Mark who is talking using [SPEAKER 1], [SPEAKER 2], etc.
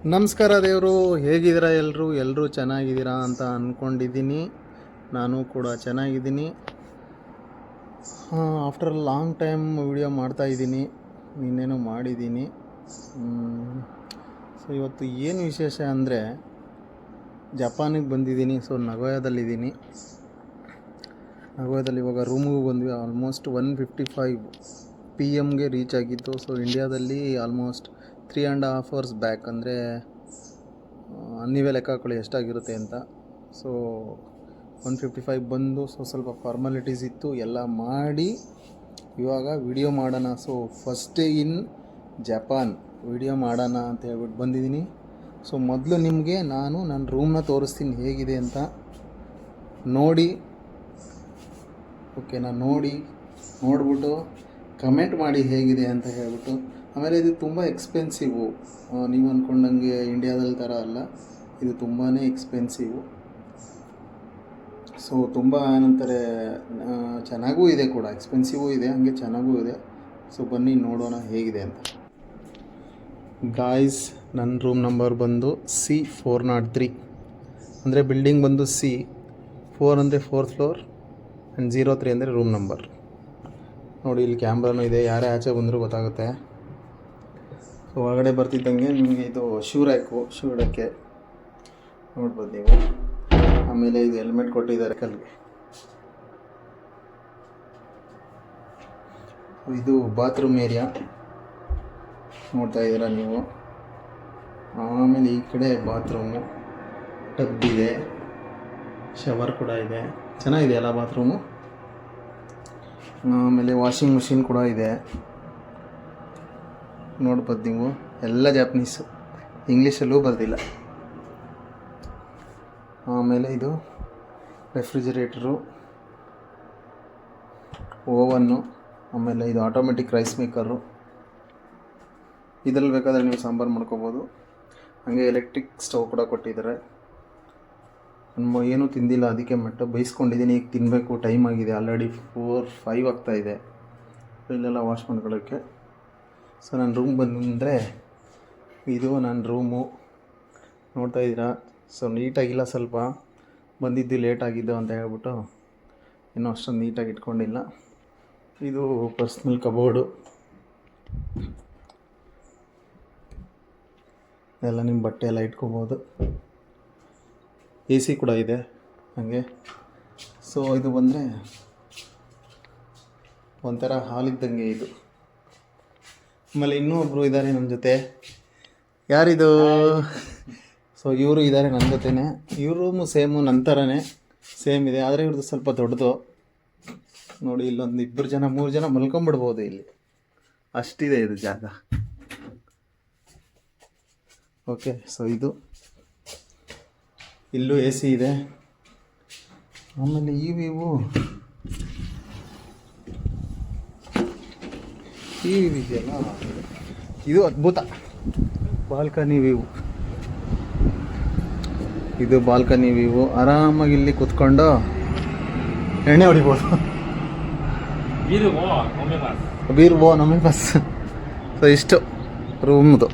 [SPEAKER 1] ನಮಸ್ಕಾರ ದೇವರು, ಹೇಗಿದ್ದೀರಾ? ಎಲ್ಲರೂ ಚೆನ್ನಾಗಿದ್ದೀರಾ ಅಂತ ಅಂದ್ಕೊಂಡಿದ್ದೀನಿ. ನಾನು ಕೂಡ ಚೆನ್ನಾಗಿದ್ದೀನಿ. ಆಫ್ಟರ್ ಲಾಂಗ್ ಟೈಮ್ ವಿಡಿಯೋ ಮಾಡ್ತಾಯಿದ್ದೀನಿ. ನಿನ್ನೇನೋ ಮಾಡಿದ್ದೀನಿ. ಸೊ ಇವತ್ತು ಏನು ವಿಶೇಷ ಅಂದರೆ, ಜಪಾನಿಗೆ ಬಂದಿದ್ದೀನಿ. ಸೊ ನಗೋಯಾದಲ್ಲಿದ್ದೀನಿ. ನಗೋಯಾದಲ್ಲಿ ಇವಾಗ ರೂಮಿಗೆ ಬಂದ್ವಿ. ಆಲ್ಮೋಸ್ಟ್ 1:55 PM ರೀಚ್ ಆಗಿತ್ತು. ಸೊ ಇಂಡಿಯಾದಲ್ಲಿ ಆಲ್ಮೋಸ್ಟ್ 3.5 hours ಬ್ಯಾಕ್. ಅಂದರೆ ನೀವೇ ಲೆಕ್ಕ ಹಾಕೊಳ್ಳಿ ಎಷ್ಟಾಗಿರುತ್ತೆ ಅಂತ. ಸೊ 1:55 ಬಂದು ಸ್ವಲ್ಪ ಫಾರ್ಮಾಲಿಟೀಸ್ ಇತ್ತು, ಎಲ್ಲ ಮಾಡಿ ಇವಾಗ ವಿಡಿಯೋ ಮಾಡೋಣ. So first day in Japan video ಮಾಡೋಣ ಅಂತ ಹೇಳ್ಬಿಟ್ಟು ಬಂದಿದ್ದೀನಿ. ಸೊ ಮೊದಲು ನಿಮಗೆ ನಾನು ನನ್ನ ರೂಮ್ನ ತೋರಿಸ್ತೀನಿ ಹೇಗಿದೆ ಅಂತ. ನೋಡಿ, ಓಕೆನಾ? ನೋಡ್ಬಿಟ್ಟು ಕಮೆಂಟ್ ಮಾಡಿ ಹೇಗಿದೆ ಅಂತ ಹೇಳ್ಬಿಟ್ಟು. ಆಮೇಲೆ ಇದು ತುಂಬ ಎಕ್ಸ್ಪೆನ್ಸಿವು. ನೀವು ಅಂದ್ಕೊಂಡಂಗೆ ಇಂಡಿಯಾದಲ್ಲಿ ಥರ ಅಲ್ಲ, ಇದು ತುಂಬಾ ಎಕ್ಸ್ಪೆನ್ಸಿವು. ಸೊ ತುಂಬ ಏನಂತಾರೆ, ಚೆನ್ನಾಗೂ ಇದೆ ಕೂಡ, ಎಕ್ಸ್ಪೆನ್ಸಿವೂ ಇದೆ, ಹಾಗೆ ಚೆನ್ನಾಗೂ ಇದೆ. ಸೊ ಬನ್ನಿ ನೋಡೋಣ ಹೇಗಿದೆ ಅಂತ. ಗಾಯ್ಸ್, ನನ್ನ ರೂಮ್ ನಂಬರ್ ಬಂದು C403. ಅಂದರೆ ಬಿಲ್ಡಿಂಗ್ ಬಂದು C4 ಅಂದರೆ 4th ಫ್ಲೋರ್ ಆ್ಯಂಡ್ 03 ಅಂದರೆ ರೂಮ್ ನಂಬರ್. ನೋಡಿ, ಇಲ್ಲಿ ಕ್ಯಾಮ್ರಾನೂ ಇದೆ, ಯಾರೇ ಆಚೆ ಬಂದರೂ ಗೊತ್ತಾಗುತ್ತೆ. ಸೊ ಒಳಗಡೆ ಬರ್ತಿದ್ದಂಗೆ ನಿಮಗೆ ಇದು ಶೂ ಇಡೋಕ್ಕೆ ನೋಡ್ಬೋದು ನೀವು. ಆಮೇಲೆ ಇದು ಹೆಲ್ಮೆಟ್ ಕೊಟ್ಟಿದ್ದಾರೆ ಕಲ್ಗೆ. ಇದು ಬಾತ್ರೂಮ್ ಏರಿಯಾ ನೋಡ್ತಾ ಇದ್ದೀರಾ ನೀವು. ಆಮೇಲೆ ಈ ಕಡೆ ಬಾತ್ರೂಮು, ಟಬ್ ಇದೆ, ಶವರ್ ಕೂಡ ಇದೆ. ಚೆನ್ನಾಗಿದೆ ಅಲ್ಲ ಬಾತ್ರೂಮು. ಆಮೇಲೆ ವಾಷಿಂಗ್ ಮಿಷಿನ್ ಕೂಡ ಇದೆ, ನೋಡ್ಬೋದು ನೀವು. ಎಲ್ಲ ಜಾಪನೀಸು, ಇಂಗ್ಲೀಷಲ್ಲೂ ಬರ್ದಿಲ್ಲ. ಆಮೇಲೆ ಇದು ರೆಫ್ರಿಜಿರೇಟರು, ಓವನ್ನು, ಆಮೇಲೆ ಇದು ಆಟೋಮೆಟಿಕ್ ರೈಸ್ ಮೇಕರು. ಇದರಲ್ಲಿ ಬೇಕಾದರೆ ನೀವು ಸಾಂಬಾರು ಮಾಡ್ಕೋಬೋದು. ಹಾಗೆ ಎಲೆಕ್ಟ್ರಿಕ್ ಸ್ಟವ್ ಕೂಡ ಕೊಟ್ಟಿದ್ದಾರೆ. ಏನೂ ತಿಂದಿಲ್ಲ, ಅದಕ್ಕೆ ಬೇಯಿಸ್ಕೊಂಡಿದ್ದೀನಿ. ಈಗ ತಿನ್ನಬೇಕು, ಟೈಮ್ ಆಗಿದೆ ಆಲ್ರೆಡಿ 4-5 ಆಗ್ತಾಯಿದೆ. ಇಲ್ಲೆಲ್ಲ ವಾಶ್ ಮಾಡ್ಕೊಳ್ಳೋಕ್ಕೆ. ಸೊ ನನ್ನ ರೂಮ್ ಬಂದರೆ ಇದು ನನ್ನ ರೂಮು, ನೋಡ್ತಾ ಇದ್ದೀರಾ. ಸೊ ನೀಟಾಗಿಲ್ಲ, ಸ್ವಲ್ಪ ಬಂದಿದ್ದು ಲೇಟ್ ಆಗಿದ್ದು ಅಂತ ಹೇಳ್ಬಿಟ್ಟು ಇನ್ನೂ ಅಷ್ಟೊಂದು ನೀಟಾಗಿ ಇಟ್ಕೊಂಡಿಲ್ಲ. ಇದು ಪರ್ಸ್ನಲ್ ಕಬೋರ್ಡು, ಎಲ್ಲ ನಿಮ್ಮ ಬಟ್ಟೆ ಎಲ್ಲ ಇಟ್ಕೋಬೋದು. AC ಕೂಡ ಇದೆ ಹಾಗೆ. ಸೊ ಇದು ಬಂದರೆ ಒಂಥರ ಹಾಲ್ ಇದ್ದಂಗೆ ಇದು. ಆಮೇಲೆ ಇನ್ನೂ ಒಬ್ಬರು ಇದ್ದಾರೆ ನಮ್ಮ ಜೊತೆ. ಯಾರಿದು? ಸೊ ಇವರು ಇದ್ದಾರೆ ನನ್ನ ಜೊತೆನೇ. ಇವ್ರ ರೂಮು ನನ್ನ ಥರನೇ ಸೇಮ್ ಇದೆ, ಆದರೆ ಇವ್ರದ್ದು ಸ್ವಲ್ಪ ದೊಡ್ಡದು. ನೋಡಿ, ಇಲ್ಲೊಂದು 2-3 ಜನ ಮಲ್ಕೊಂಬಿಡ್ಬೋದು ಇಲ್ಲಿ, ಅಷ್ಟಿದೆ ಇದು ಜಾಗ. ಓಕೆ, ಸೊ ಇದು ಇಲ್ಲೂ AC ಇದೆ. ಆಮೇಲೆ ಈ ವ್ಯೂ ಇದೆಯಲ್ಲ, ಇದು ಅದ್ಭುತ. ಬಾಲ್ಕನಿ ವ್ಯೂ, ಇದು ಬಾಲ್ಕನಿ ವ್ಯೂ. ಆರಾಮಾಗಿ ಇಲ್ಲಿ ಕೂತ್ಕೊಂಡು ಎಣ್ಣೆ ಹೊಡಿಬೋದು. ಬೀರ್ ಬೋ ನಮ್ಮೆ ಬಸ್. ಸೊ ಇಷ್ಟು ರೂಮ್ದು.